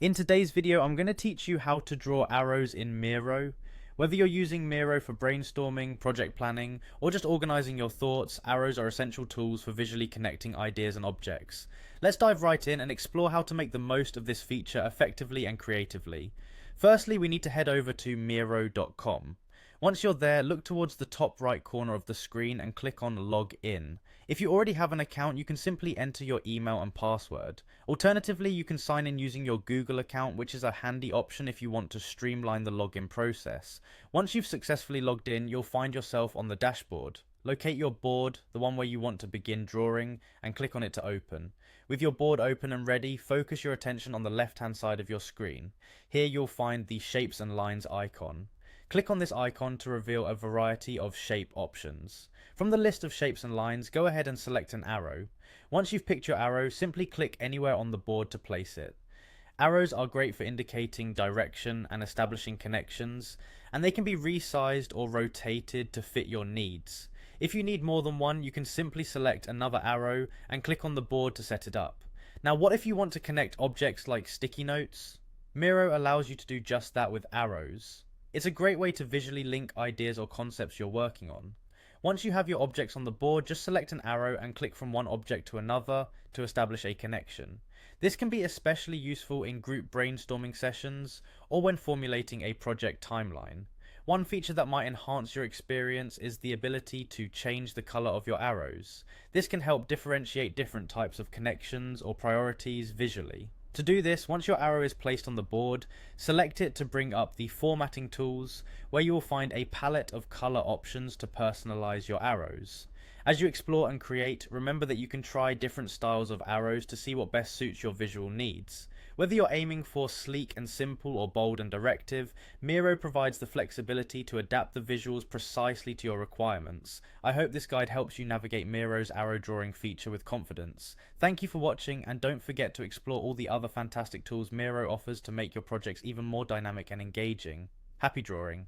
In today's video, I'm going to teach you how to draw arrows in Miro. Whether you're using Miro for brainstorming, project planning, or just organizing your thoughts, arrows are essential tools for visually connecting ideas and objects. Let's dive right in and explore how to make the most of this feature effectively and creatively. Firstly, we need to head over to miro.com. Once you're there, look towards the top right corner of the screen and click on Log In. If you already have an account, you can simply enter your email and password. Alternatively, you can sign in using your Google account, which is a handy option if you want to streamline the login process. Once you've successfully logged in, you'll find yourself on the dashboard. Locate your board, the one where you want to begin drawing, and click on it to open. With your board open and ready, focus your attention on the left-hand side of your screen. Here you'll find the Shapes and Lines icon. Click on this icon to reveal a variety of shape options. From the list of shapes and lines, go ahead and select an arrow. Once you've picked your arrow, simply click anywhere on the board to place it. Arrows are great for indicating direction and establishing connections, and they can be resized or rotated to fit your needs. If you need more than one, you can simply select another arrow and click on the board to set it up. Now, what if you want to connect objects like sticky notes? Miro allows you to do just that with arrows. It's a great way to visually link ideas or concepts you're working on. Once you have your objects on the board, just select an arrow and click from one object to another to establish a connection. This can be especially useful in group brainstorming sessions or when formulating a project timeline. One feature that might enhance your experience is the ability to change the color of your arrows. This can help differentiate different types of connections or priorities visually. To do this, once your arrow is placed on the board, select it to bring up the formatting tools, where you will find a palette of color options to personalize your arrows. As you explore and create, remember that you can try different styles of arrows to see what best suits your visual needs. Whether you're aiming for sleek and simple or bold and directive, Miro provides the flexibility to adapt the visuals precisely to your requirements. I hope this guide helps you navigate Miro's arrow drawing feature with confidence. Thank you for watching, and don't forget to explore all the other fantastic tools Miro offers to make your projects even more dynamic and engaging. Happy drawing!